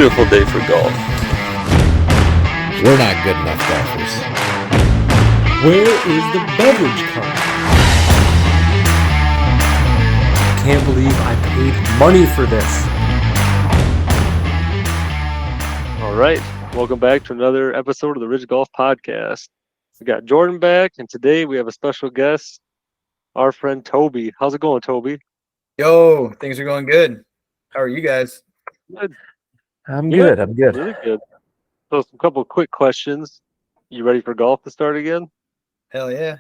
beautiful day for golf. We're not good enough golfers. Where is the beverage cart? Can't believe I paid money for this. All right, welcome back to another episode of the Ridge Golf Podcast. We got Jordan back, and today we have a special guest, our friend Toby. How's it going, Toby? Yo, things are going good. How are you guys? Good. I'm good. Really good. So, some couple of quick questions. You ready for golf to start again? Hell yeah.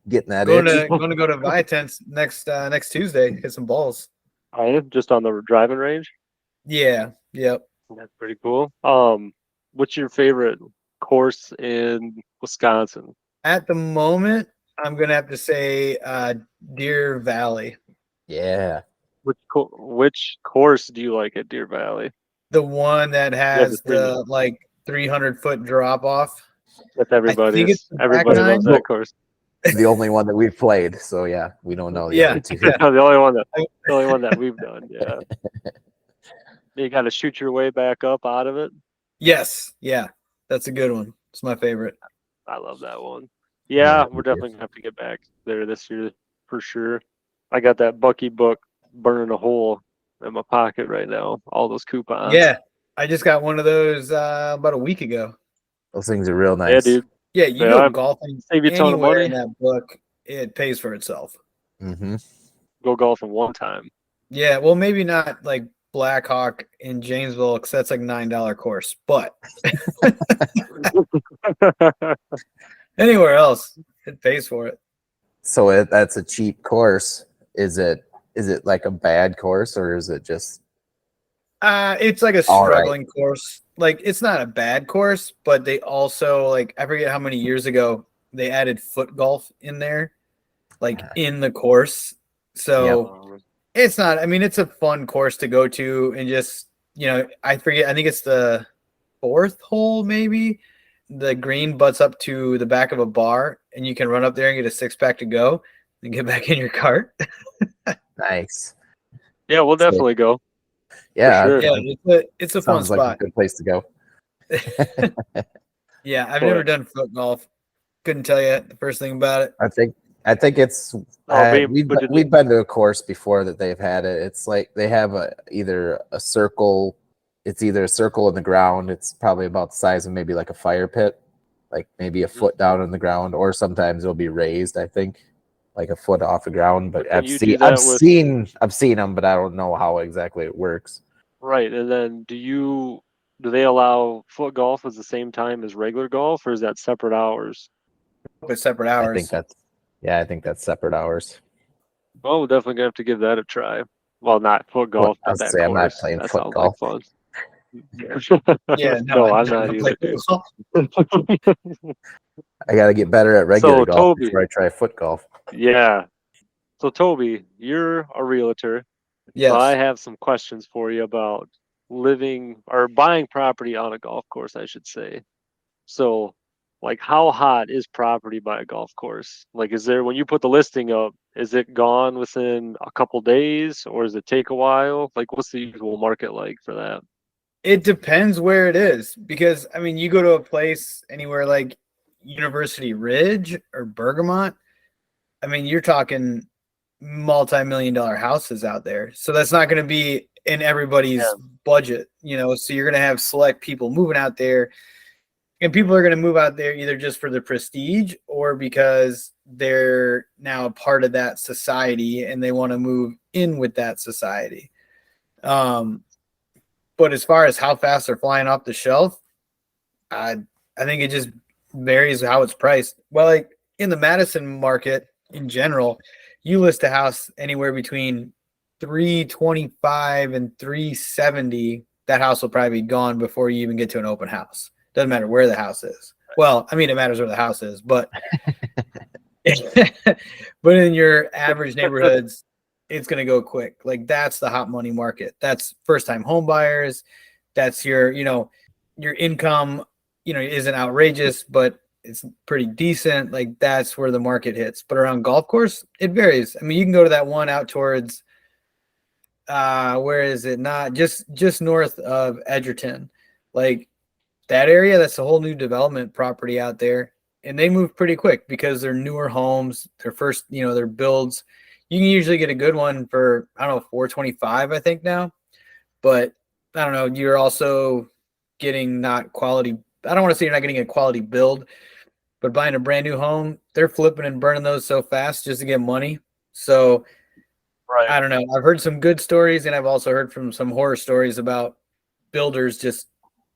Getting that Going itch. to go to Viatents next Tuesday. Hit some balls. I am just on the driving range. Yeah. Yep. That's pretty cool. What's your favorite course in Wisconsin? At the moment, I'm gonna have to say Deer Valley. Yeah. Which course do you like at Deer Valley? The one that has the 300-foot drop off. That's everybody back loves that course. The only one that we've played. So yeah, we don't know the Yeah. other two. The only one that we've done. Yeah. You got to shoot your way back up out of it. Yes. Yeah. That's a good one. It's my favorite. I love that one. Yeah, we're definitely gonna have to get back there this year for sure. I got that Bucky book burning a hole in my pocket right now. All those coupons. Yeah. I just got one of those about a week ago. Those things are real nice. Yeah, dude. Yeah, you go golfing Save you a ton of anywhere money. in that book, it pays for itself. Mm-hmm. Go golfing one time. Yeah, well, maybe not like Black Hawk in Janesville, because that's like $9 course. But anywhere else, it pays for it. So that's a cheap course. Is it like a bad course, or is it just? It's like a struggling course. Like, it's not a bad course, but they also, like, I forget how many years ago they added foot golf in there, like in the course. So it's not, I mean, it's a fun course to go to, and just, I forget, I think it's the fourth hole, maybe. The green butts up to the back of a bar, and you can run up there and get a 6-pack to go and get back in your cart. Nice. Yeah, we'll definitely go. Yeah, sure. Yeah, it's a fun sounds like spot. a good place to go. Yeah, I've never done foot golf. Couldn't tell you the first thing about it. I think it's we've been to a course before that they've had it. It's like they have either a circle. It's either a circle in the ground. It's probably about the size of maybe like a fire pit, like maybe a foot down on the ground, or sometimes it'll be raised. I think like a foot off the ground. But I've seen them, but I don't know how exactly it works. Right, and then do they allow foot golf at the same time as regular golf, or is that separate hours? It's separate hours. I think that's separate hours. Well, we're definitely gonna have to give that a try. Well, not foot golf. I'm not playing foot golf. Like fun. Yeah, no, I'm not either. I got to get better at regular golf Toby, before I try foot golf. Yeah. So Toby, you're a realtor. Yes. So I have some questions for you about living or buying property on a golf course, I should say. So, like, how hot is property by a golf course? Like, when you put the listing up, is it gone within a couple days, or does it take a while? Like, what's the usual market like for that? It depends where it is, because I mean, you go to a place anywhere like University Ridge or Bergamot, I mean, you're talking multi-million-dollar houses out there. So that's not going to be in everybody's budget, so you're going to have select people moving out there, and people are going to move out there either just for the prestige or because they're now a part of that society and they want to move in with that society. But as far as how fast they're flying off the shelf, I think it just varies how it's priced. Well, like in the Madison market in general, you list a house anywhere between $325 and $370. That house will probably be gone before you even get to an open house. Doesn't matter where the house is. Well, I mean, it matters where the house is, but but in your average neighborhoods, it's going to go quick. Like, that's the hot money market. That's first time home buyers. That's your income, isn't outrageous, but it's pretty decent. Like, that's where the market hits. But around golf course, it varies. I mean, you can go to that one out towards where is it? Not just north of Edgerton, like that area. That's a whole new development property out there, and they move pretty quick because they're newer homes. Their first, their builds. You can usually get a good one for, I don't know, 425, I think now. But I don't know. You're also getting not quality. I don't want to say you're not getting a quality build, but buying a brand new home, they're flipping and burning those so fast just to get money. So Right. I don't know. I've heard some good stories, and I've also heard from some horror stories about builders just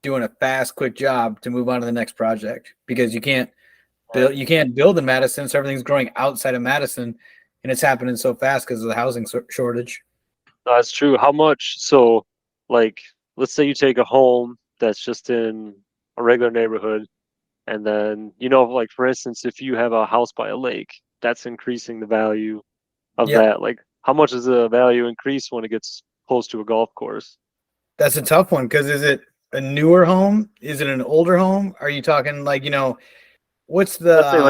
doing a fast, quick job to move on to the next project because Right. you can't build in Madison, so everything's growing outside of Madison, and it's happening so fast because of the housing shortage. That's true. How much? So, like, let's say you take a home that's just in a regular neighborhood, and then, like for instance, if you have a house by a lake, that's increasing the value of Yep. that. Like, how much does the value increase when it gets close to a golf course? That's a tough one because is it a newer home? Is it an older home? Are you talking like, what's the Let's say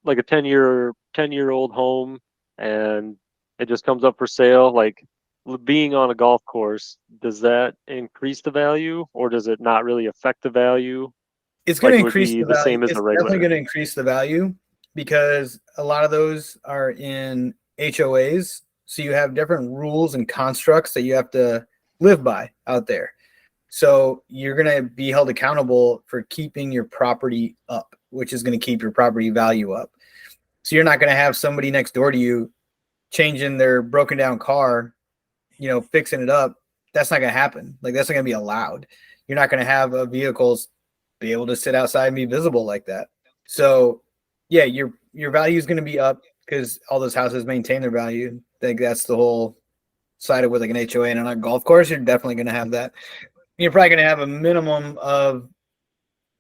like a 10-year old home, and it just comes up for sale. Like, being on a golf course, does that increase the value, or does it not really affect the value it's going like to it would increase be the the value. same as a It's definitely regular? going to increase the value because a lot of those are in HOAs. So you have different rules and constructs that you have to live by out there. So you're going to be held accountable for keeping your property up, which is going to keep your property value up. So you're not going to have somebody next door to you changing their broken down car, fixing it up. That's not going to happen. Like that's not going to be allowed. You're not going to have vehicles be able to sit outside and be visible like that. So, yeah, your value is going to be up because all those houses maintain their value. I think that's the whole side of with like an HOA and on a golf course. You're definitely going to have that. You're probably going to have a minimum of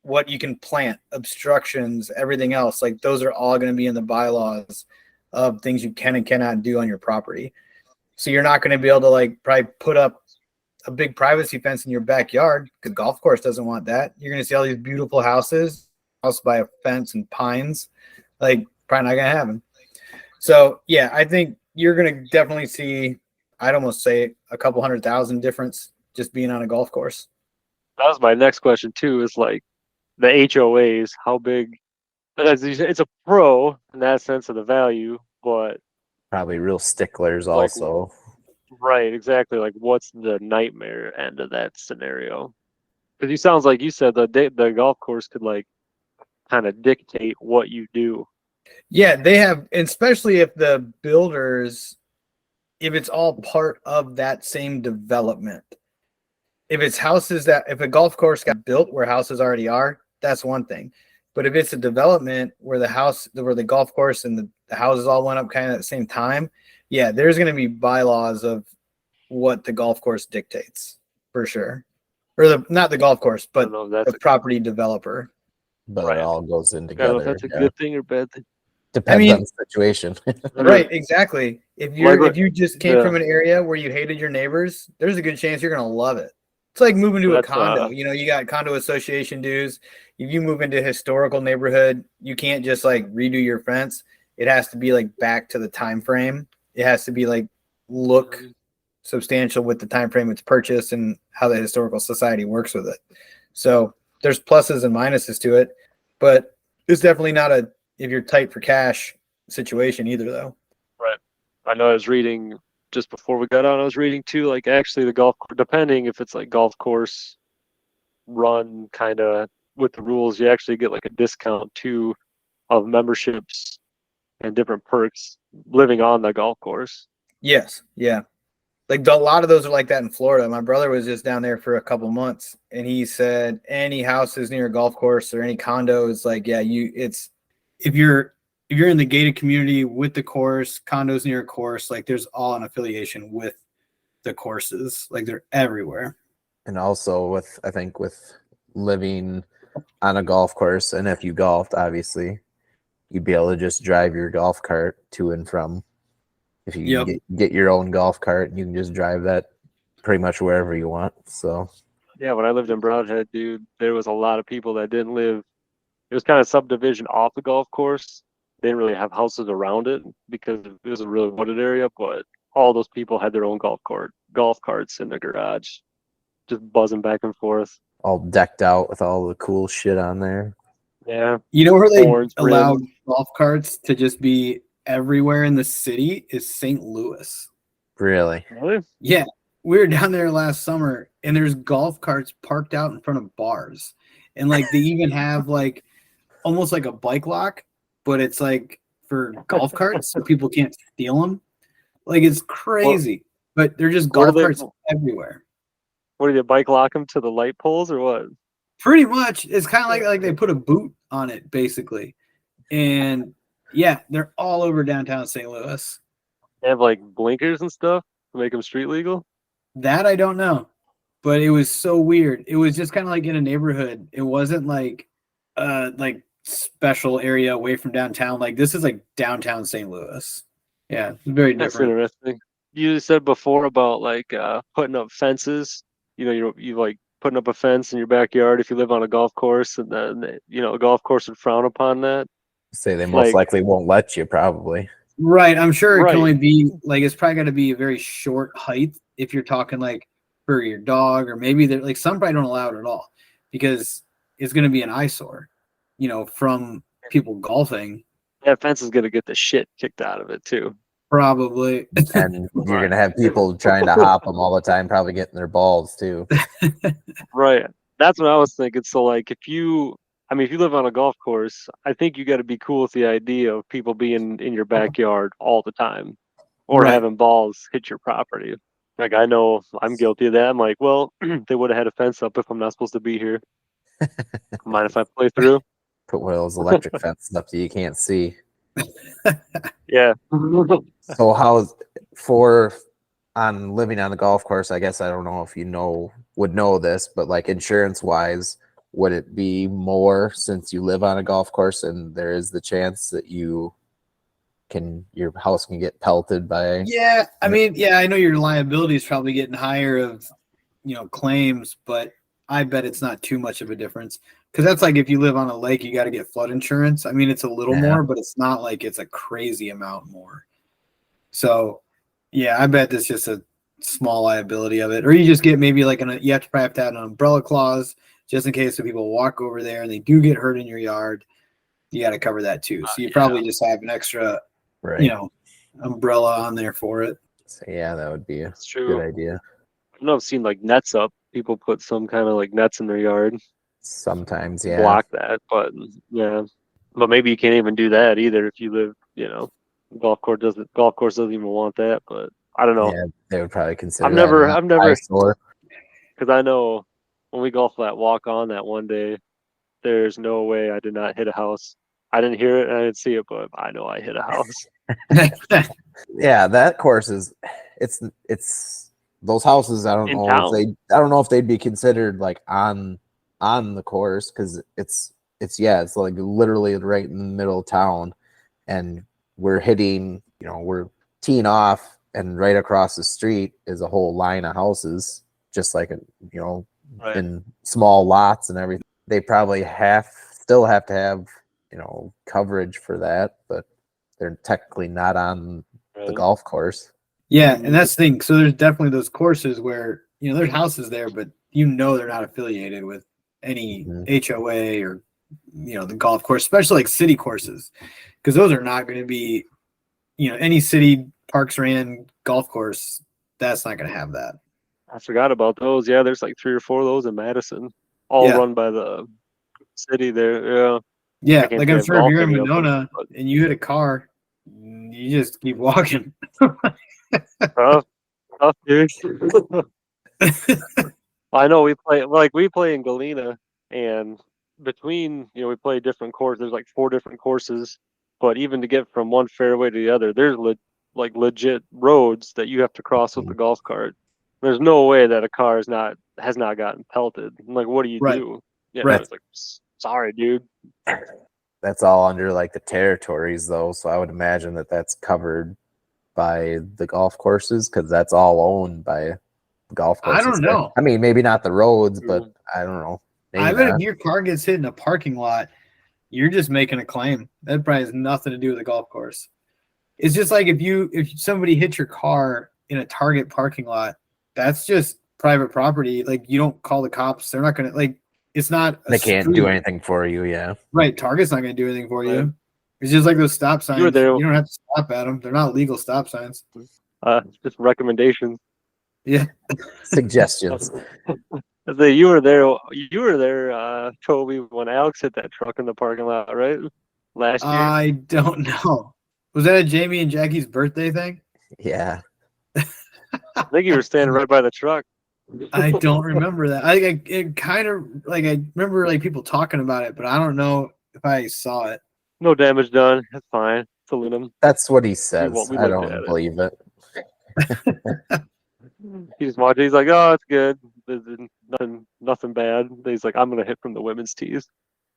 what you can plant, obstructions, everything else. Like those are all going to be in the bylaws of things you can and cannot do on your property. So you're not going to be able to like probably put up a big privacy fence in your backyard because golf course doesn't want that. You're going to see all these beautiful houses, house by a fence and pines, like probably not going to happen. So yeah, I think you're going to definitely see. I'd almost say a couple 100,000 difference just being on a golf course. That was my next question too. Is like the HOAs, how big? As you said, it's a pro in that sense of the value, but Probably real sticklers like, also. right, exactly. Like, what's the nightmare end of that scenario? Because you sounds like you said the golf course could like kind of dictate what you do. Yeah, they have, especially if the builders, if it's all part of that same development. If a golf course got built where houses already are, that's one thing. But if it's a development where the golf course and the houses all went up kind of at the same time, yeah, there's going to be bylaws of what the golf course dictates for sure. Or not the golf course, I don't but know if the that's property developer. But it right. all goes in I don't know if together. that's a Yeah. good thing or bad thing. I Depends on mean, the situation. right, exactly. If Like, you just came yeah, from an area where you hated your neighbors, there's a good chance you're gonna love it. It's like moving to a that's condo. You got condo association dues. If you move into a historical neighborhood, you can't just like redo your fence. It has to be like back to the time frame. It has to be like look substantial with the time frame it's purchased and how the historical society works with it. So there's pluses and minuses to it, but it's definitely not a if you're tight for cash situation either though. right. I know I was reading just before we got on. I was reading too. Like, actually, the depending if it's like golf course run kind of with the rules, you actually get like a discount too of memberships and different perks living on the golf course. Yes, yeah. Like a lot of those are like that in Florida. My brother was just down there for a couple months, and he said any houses near a golf course or any condos, like yeah, if you're if you're in the gated community with the course, condos near a course, like there's all an affiliation with the courses, like they're everywhere. And also I think with living on a golf course, and if you golfed, obviously, you'd be able to just drive your golf cart to and from. If you Yep. get your own golf cart, you can just drive that pretty much wherever you want. So Yeah, when I lived in Broadhead, dude, there was a lot of people that didn't live. It was kind of subdivision off the golf course. They didn't really have houses around it because it was a really wooded area, but all those people had their own golf carts in the garage, just buzzing back and forth. All decked out with all the cool shit on there. Yeah. You know where they Horns, allow rims. golf carts to just be everywhere in the city is St. Louis. Really? Really? Yeah. We were down there last summer and there's golf carts parked out in front of bars. And like they even have like almost like a bike lock, but it's like for golf carts so people can't steal them. Like it's crazy. But they're just What do golf they? carts everywhere. What do you bike lock them to the light poles or what? Pretty much. It's kind of like they put a boot on it basically. And yeah, they're all over downtown St. Louis. They have like blinkers and stuff to make them street legal. That I don't know, but it was so weird. It was just kind of like in a neighborhood. It wasn't like special area away from downtown. Like this is like downtown St. Louis. Yeah, it's very That's different. interesting. You said before about like putting up fences. You know, you like putting up a fence in your backyard if you live on a golf course, and then a golf course would frown upon that. Say they most Like, likely won't let you, probably. Right. I'm sure it can Right. only be like it's probably got to be a very short height if you're talking like for your dog, or maybe they're like some probably don't allow it at all because it's going to be an eyesore, from people golfing. that fence is gonna get the shit kicked out of it too. Probably. And you're going to have people trying to hop them all the time, probably getting their balls, too. Right. That's what I was thinking. So like if you live on a golf course, I think you got to be cool with the idea of people being in your backyard all the time or Right. having balls hit your property. Like I know I'm guilty of that. I'm like, well, they would have had a fence up if I'm not supposed to be here. Mind if I play through? Put one of those electric fences up that you can't see. Yeah. So on living on a golf course, I guess I don't know if would know this, but like insurance wise, would it be more since you live on a golf course and there is the chance that your house can get pelted by? Yeah, I mean, yeah, I know your liability is probably getting higher of, claims, but I bet it's not too much of a difference because that's like if you live on a lake, you got to get flood insurance. I mean, it's a little more, but it's not like it's a crazy amount more. So, yeah, I bet that's just a small liability of it, or you just get maybe like you have to probably have to add an umbrella clause just in case if people walk over there and they do get hurt in your yard. You got to cover that too. So you probably just have an extra, umbrella on there for it. So yeah, that would be a true. good idea. I know I've seen like nets up. People put some kind of like nets in their yard. Sometimes, yeah. Block that, but yeah. But maybe you can't even do that either if you live, golf course doesn't even want that, but I don't know. Yeah, they would probably consider I've never because I know when we golfed that walk on that one day, there's no way I did not hit a house. I didn't hear it and I didn't see it, but I know I hit a house. Yeah, that course is it's those houses. I don't know if they'd be considered like on the course because it's like literally right in the middle of town, and we're hitting, we're teeing off, and right across the street is a whole line of houses, just like Right. in small lots and everything. They probably still have to have coverage for that, but they're technically not on the golf course. Yeah, and that's the thing. So there's definitely those courses where there's houses there, but they're not affiliated with any HOA or the golf course, especially like city courses, because those are not going to be any city parks ran golf course. That's not going to have that. I forgot about those. Yeah, there's like 3 or 4 of those in Madison, all run by the city there. Yeah. Yeah, like I'm sure if you're in Winona and you hit a car, you just keep walking. Tough, dude. I know we play in Galena, and between we play different courses. There's like 4 different courses, but even to get from one fairway to the other, there's legit roads that you have to cross with the golf cart. There's no way that a car has not gotten pelted. I'm like, what do you do? Yeah, right. It's like, sorry, dude. That's all under like the territories though, so I would imagine that that's covered by the golf courses because that's all owned by golf courses. I don't know. I mean, maybe not the roads, but I don't know. I bet if your car gets hit in a parking lot, you're just making a claim. That probably has nothing to do with the golf course. It's just like if somebody hits your car in a Target parking lot, that's just private property. Like you don't call the cops. They're not gonna like. It's not a They can't do street. anything for you. Yeah. Right. Target's not gonna do anything for Right. you. It's just like those stop You were signs. there. You don't have to stop at them. They're not legal stop signs. Just recommendations. Yeah. Suggestions. You were there. You were there, Toby, when Alex hit that truck in the parking lot, right? Last year. I don't know. Was that a Jamie and Jackie's birthday thing? Yeah. I think you were standing right by the truck. I don't remember that. It kind of like I remember like people talking about it, but I don't know if I saw it. No damage done. That's fine. It's aluminum. That's what he says. We I looked at don't it. believe it. He just watched it. He's like, "Oh, it's good. There's nothing bad." He's like, "I'm gonna hit from the women's tees."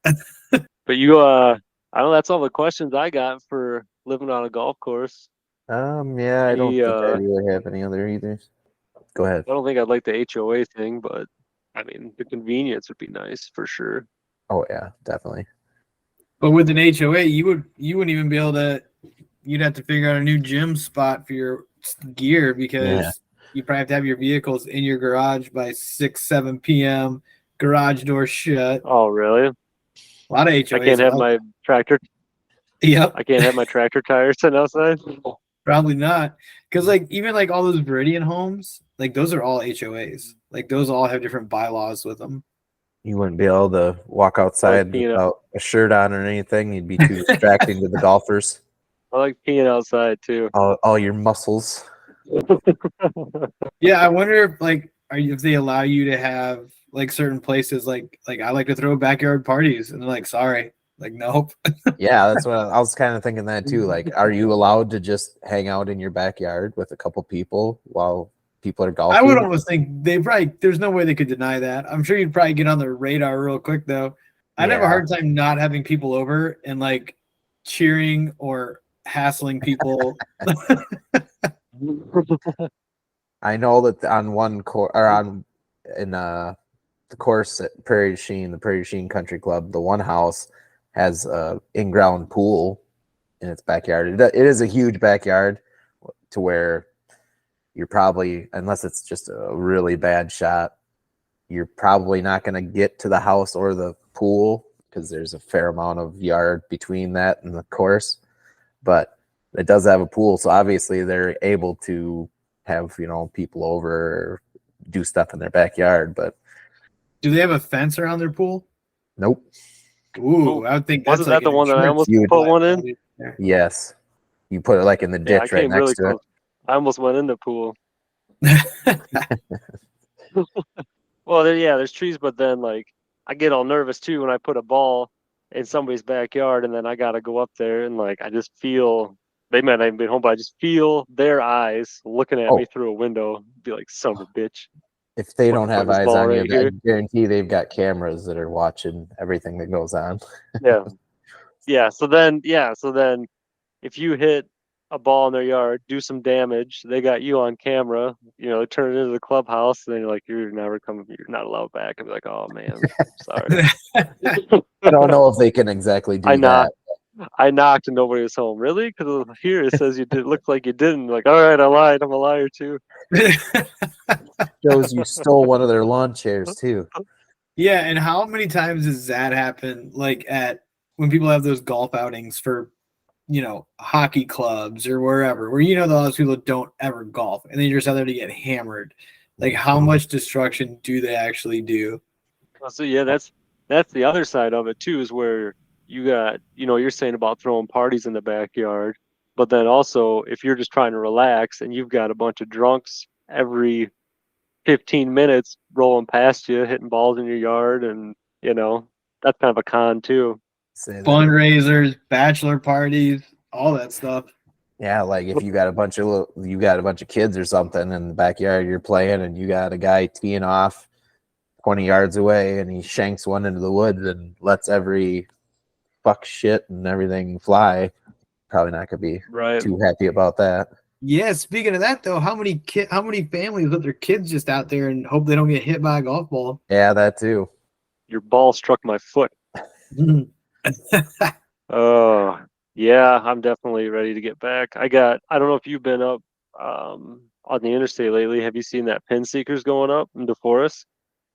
But you, I don't know. That's all the questions I got for living on a golf course. Yeah, I don't think I really have any other either. Go ahead. I don't think I'd like the HOA thing, but I mean, the convenience would be nice for sure. Oh yeah, definitely. But with an HOA, you wouldn't even be able to. You'd have to figure out a new gym spot for your gear because you probably have to have your vehicles in your garage by 6-7 p.m. Garage door shut. Oh, really? A lot of HOAs. I can't have my tractor. Yep. I can't have my tractor tires sitting outside. Probably not, because like even like all those Viridian homes, like those are all HOAs. Like those all have different bylaws with them. You wouldn't be able to walk outside without a shirt on or anything. You'd be too distracting to the golfers. I like peeing outside too. All your muscles. Yeah, I wonder if like if they allow you to have like certain places like I like to throw backyard parties, and they're like, sorry, like nope. Yeah, that's what I was kind of thinking that too. Like, are you allowed to just hang out in your backyard with a couple people while people are golfing? I would almost think there's no way they could deny that. I'm sure you'd probably get on their radar real quick though. I'd have a hard time not having people over and like cheering or hassling people. I know that on one course or in the course at Prairie Sheen, the Prairie Sheen Country Club, the one house has a in-ground pool in its backyard. It is a huge backyard to where you're probably, unless it's just a really bad shot, you're probably not going to get to the house or the pool because there's a fair amount of yard between that and the course. But it does have a pool, so obviously they're able to have, people over or do stuff in their backyard. But do they have a fence around their pool? Nope. Ooh, I would think that's wasn't that the one that I almost put one in? Yes, you put it like in the ditch right next to it. I almost went in the pool. Well, there's trees, but then like I get all nervous too when I put a ball in somebody's backyard, and then I gotta go up there and like I just feel they might not even be home, but I just feel their eyes looking at me through a window. Be like, son of a bitch. If they don't have eyes on you, I guarantee they've got cameras that are watching everything that goes on. Yeah. So then if you hit a ball in their yard, do some damage, they got you on camera, turn it into the clubhouse, and then you're like, you're not allowed back. And be like, oh man, sorry. I don't know if they can exactly do that. I knocked and nobody was home. Really? Because here it says you did. Looked like you didn't. Like, all right, I lied. I'm a liar too. Shows you stole one of their lawn chairs too. Yeah, and how many times does that happen? Like when people have those golf outings for, hockey clubs or wherever, where those people don't ever golf, and then you're just out there to get hammered. Like, how much destruction do they actually do? So yeah, that's the other side of it too, is where you got, you're saying about throwing parties in the backyard, but then also if you're just trying to relax and you've got a bunch of drunks every 15 minutes rolling past you, hitting balls in your yard, and that's kind of a con too. Fundraisers, bachelor parties, all that stuff. Yeah, like if you got a bunch of kids or something in the backyard, you're playing, and you got a guy teeing off 20 yards away, and he shanks one into the woods and lets every fuck shit and everything fly. Probably not gonna be too happy about that. Yeah, speaking of that though, how many families let their kids just out there and hope they don't get hit by a golf ball? Yeah, that too. Your ball struck my foot. Oh, Yeah, I'm definitely ready to get back. I don't know if you've been up on the interstate lately. Have you seen that pin seekers going up in DeForest?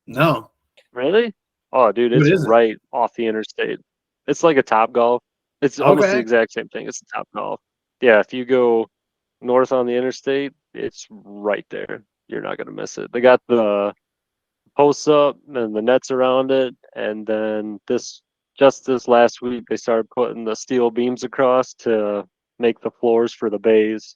No. Really? Oh, dude, What it's is it? right off the interstate. It's like a Top Golf. It's almost the Okay. exact same thing. It's a Top Golf. Yeah, if you go north on the interstate, it's right there. You're not gonna miss it. They got the posts up and the nets around it, and then this last week they started putting the steel beams across to make the floors for the bays.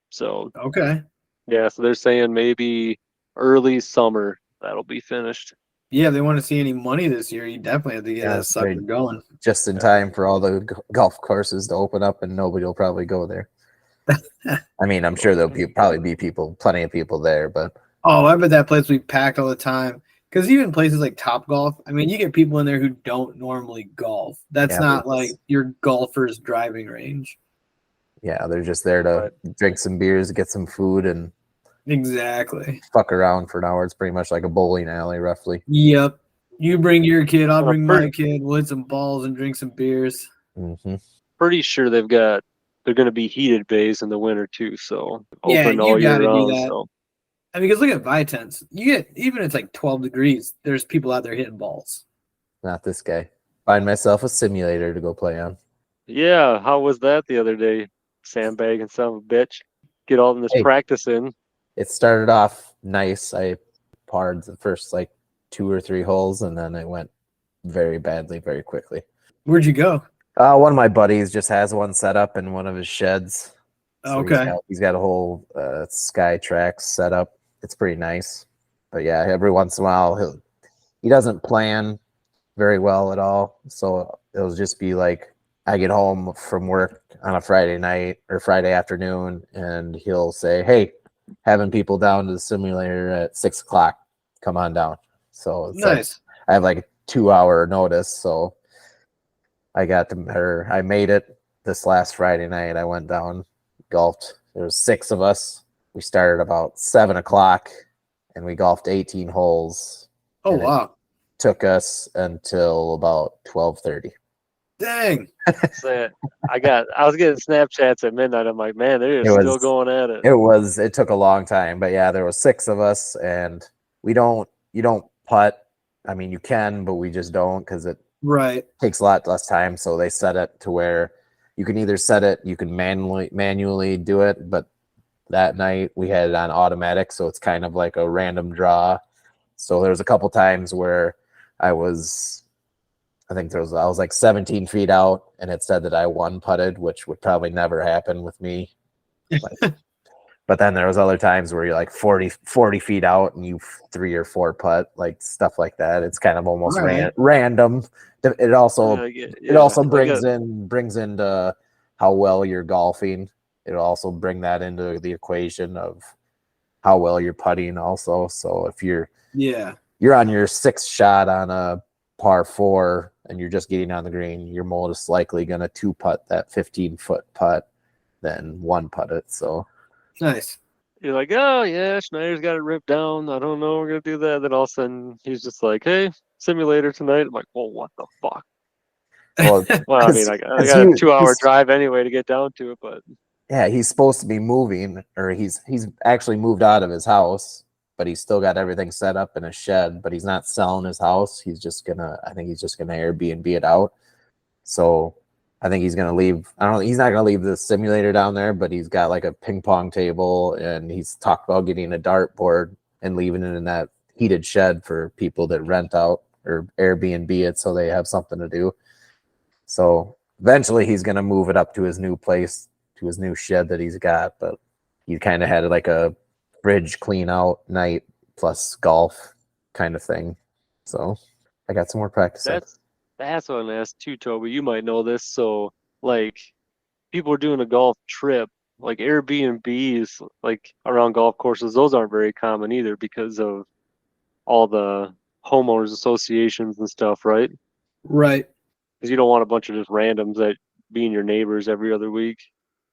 So Okay. yeah, so they're saying maybe early summer that'll be finished. Yeah, if they want to see any money this year, you definitely have to get Yeah, that sucker going. just in time for all the golf courses to open up, and nobody will probably go there. I mean, I'm sure there'll probably be plenty of people there, but Oh, I bet that place will be packed all the time. Because even places like Top Golf, I mean, you get people in there who don't normally golf. That's yeah, but not like your golfer's driving range. yeah, they're just there to But drink some beers, get some food, and Exactly. fuck around for an hour. It's pretty much like a bowling alley, roughly. Yep. You bring your kid, I'll I'm bring my kid. We'll hit some balls and drink some beers. Hmm. pretty sure they're going to be heated bays in the winter too, so Yeah, open you all got year to do round. that. So I mean, because look at Vitens. You get, even if it's like 12 degrees, there's people out there hitting balls. Not this guy. Find myself a simulator to go play on. yeah, how was that the other day? Sandbagging son of a bitch. Get all in this Hey, practice in. it started off nice. I parred the first like 2 or 3 holes, and then it went very badly very quickly. Where'd you go? One of my buddies just has one set up in one of his sheds. So Okay. he's got a whole Sky Tracks set up. It's pretty nice. But yeah, every once in a while he doesn't plan very well at all. So it'll just be like I get home from work on a Friday night or Friday afternoon, and he'll say, "Hey, having people down to the simulator at 6 o'clock. Come on down." So it's like Nice. I have like a 2 hour notice. So I made it this last Friday night. I went down, golfed. There was 6 of us. We started about 7 o'clock, and we golfed 18 holes. Oh, And it wow. took us until about 12:30. Dang. So I was getting Snapchats at midnight. I'm like, man, they're It still was going at it. it took a long time, but yeah, there was 6 of us, and you don't putt. I mean, you can, but we just don't because it Right. takes a lot less time. So they set it to where you can either set it, you can manually do it, but that night we had it on automatic, so it's kind of like a random draw. So there was a couple times where I think I was like 17 feet out, and it said that I one putted, which would probably never happen with me. But then there was other times where you're like 40 feet out and you 3 or 4 putt, like stuff like that. It's kind of almost Right. random. It also it Yeah, also like a brings into how well you're golfing. It'll also bring that into the equation of how well you're putting also. So if Yeah. you're on your 6th shot on a par 4 and you're just getting on the green, you're most likely gonna 2 putt that 15-foot putt than 1 putt it. So Nice. you're like, oh yeah, Schneider's got it ripped down. I don't know, we're gonna do that. Then all of a sudden he's just like, hey, simulator tonight. I'm like, well, what the fuck? well, Well, I mean, I got a 2 hour drive anyway to get down to it, but yeah, he's supposed to be moving, or he's actually moved out of his house, but he's still got everything set up in a shed. But he's not selling his house. I think he's just gonna Airbnb it out. So I think he's gonna leave. I don't know. He's not gonna leave the simulator down there, but he's got like a ping pong table, and he's talked about getting a dartboard and leaving it in that heated shed for people that rent out or Airbnb it, so they have something to do. So eventually, he's gonna move it up to his new place, to his new shed that he's got. But he kind of had like a fridge clean out night plus golf kind of thing. So I got some more practice in. that's what I'm gonna ask too, Toby. You might know this. So like people are doing a golf trip, like Airbnbs, like around golf courses, those aren't very common either because of all the homeowners associations and stuff, right? Right. Because you don't want a bunch of just randoms that being your neighbors every other week.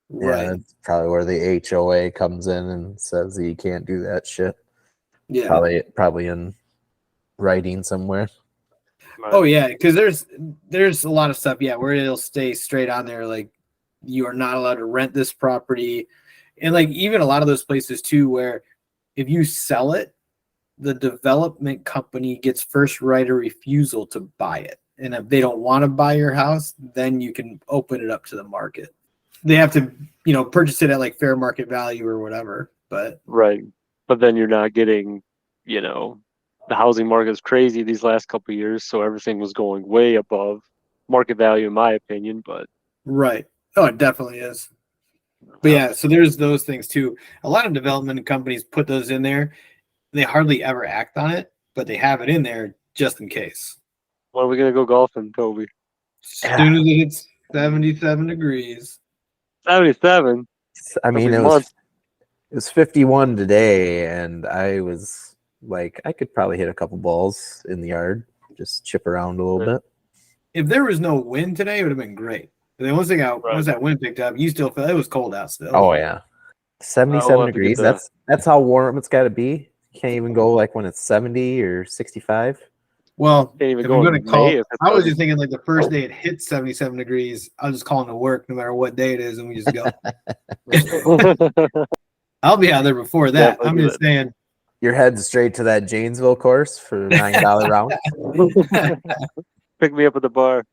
Yeah, Right. that's probably where the HOA comes in and says that you can't do that shit. Yeah. Probably in writing somewhere. Oh yeah, because there's a lot of stuff, yeah, where it'll stay straight on there, like You are not allowed to rent this property. And like even a lot of those places too, where if you sell it, the development company gets first right of refusal to buy it. And if they don't want to buy your house, then you can open it up to the market. They have to, purchase it at like fair market value or whatever. But Right. But then you're not getting, the housing market is crazy these last couple of years, so everything was going way above market value in my opinion, but right. Oh, it definitely is. But yeah, so there's those things too. A lot of development companies put those in there. They hardly ever act on it, but they have it in there just in case. when are we gonna go golfing, Toby? As soon as it hits 77 degrees. 77. I mean, Every it month. was 51 today, and I was like, I could probably hit a couple balls in the yard, just chip around a little bit. If there was no wind today, it would have been great. But then once that wind picked up, you still felt it was cold out still. Oh yeah, 77 degrees. That's how warm it's got to be. You can't even go like when it's 70 or 65. Well, Can't even if go I'm going in to call, May if it's I was 70. just thinking like the first day it hit 77 degrees, I'll just call into work no matter what day it is, and we just go. I'll be out there before that. I'm just saying. You're heading straight to that Janesville course for $9 round. Pick me up at the bar.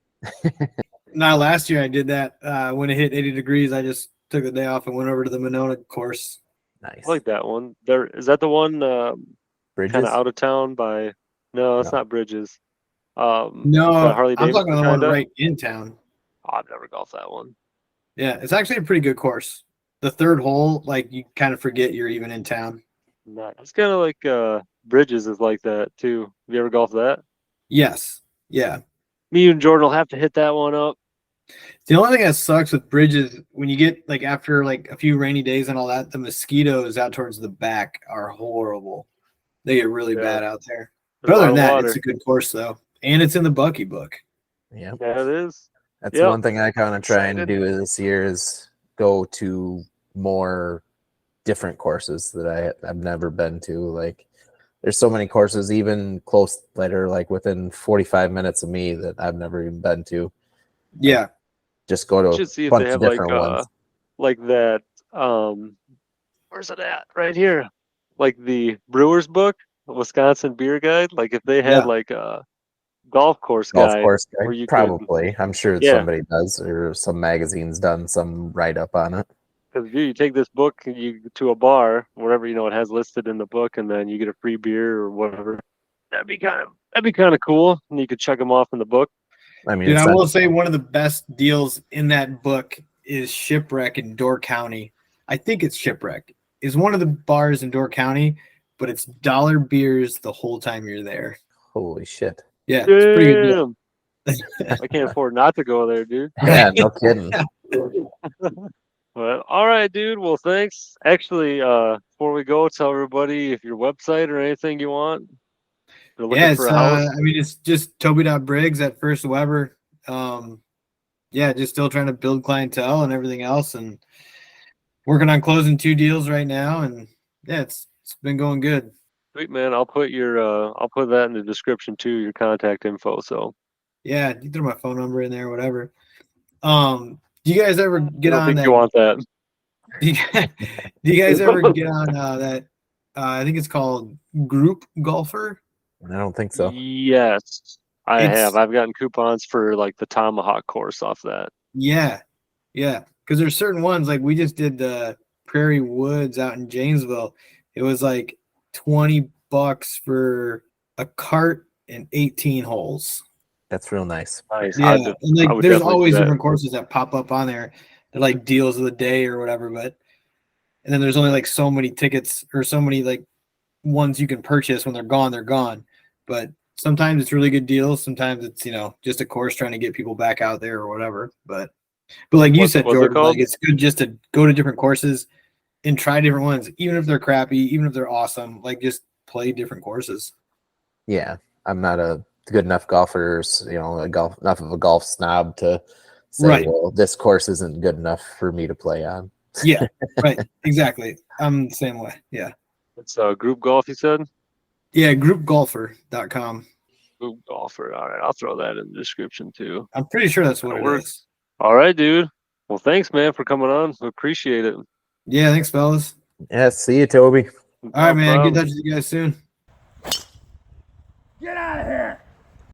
Now, last year I did that. When it hit 80 degrees, I just took the day off and went over to the Monona course. Nice. I like that one. Is that the one Bridges? kind of out of town by? No, it's not Bridges. No, Harley I'm Davidson talking about the one kinda? right in town. Oh, I've never golfed that one. Yeah, it's actually a pretty good course. The third hole, like you kind of forget you're even in town. No, it's kind of like Bridges is like that too. Have you ever golfed that? Yes. Yeah. Me and Jordan will have to hit that one up. The only thing that sucks with Bridges, when you get like after like a few rainy days and all that, the mosquitoes out towards the back are horrible. They get really bad out there. But other than that, it's a good course though. And it's in the Bucky book. Yeah. Yeah, it is. That's one thing I kind of trying to do this year is go to more different courses that I've never been to. Like there's so many courses even close that are like within 45 minutes of me that I've never even been to. Yeah. Like, just go to should see a if bunch they have of different ones. Like that where's it at? Right here. Like the Brewers book, Wisconsin Beer Guide. Like if they had like a golf course guide where you probably I'm sure somebody does, or some magazine's done some write-up on it. Because you take this book to a bar, whatever it has listed in the book, and then you get a free beer or whatever. That'd be kind of cool, and you could check them off in the book. I mean, dude, I will say one of the best deals in that book is Shipwreck in Door County. I think it's Shipwreck. Is one of the bars in Door County, but it's $1 beers the whole time you're there. Holy shit! Yeah, it's a pretty good deal. I can't afford not to go there, dude. Yeah, no kidding. Well, all right, dude. Well, thanks. Actually, before we go, tell everybody if your website or anything you want. They're looking for a house. I mean, it's just Toby.Briggs at First Weber. Just still trying to build clientele and everything else, and working on closing 2 deals right now. And yeah, it's been going good. Sweet, man. I'll put that in the description too, your contact info. So yeah, you throw my phone number in there, whatever. Do you guys ever get on that? You want that? Do you guys ever get on that? I think it's called Group Golfer. I don't think so. Yes, I have. I've gotten coupons for like the Tomahawk course off that. Yeah. Because there's certain ones, like we just did the Prairie Woods out in Janesville. It was like $20 for a cart and 18 holes. That's real nice. Yeah, and like there's always different courses that pop up on there. They're like deals of the day or whatever, and then there's only like so many tickets or so many like ones you can purchase. When they're gone. But sometimes it's really good deals. Sometimes it's just a course trying to get people back out there or whatever. But like you said, Jordan, like it's good just to go to different courses and try different ones, even if they're crappy, even if they're awesome. Like just play different courses. Yeah, I'm not a good enough golfer, enough of a golf snob to say, well, this course isn't good enough for me to play on. Yeah, right. Exactly. I'm the same way. Yeah. It's Group Golf, you said? Yeah, groupgolfer.com. Group Golfer. All right, I'll throw that in the description too. I'm pretty sure that's what it is. All right, dude. Well, thanks, man, for coming on. We appreciate it. Yeah, thanks, fellas. Yeah, see you, Toby. All right, man. Get in touch with you guys soon. Get out of here!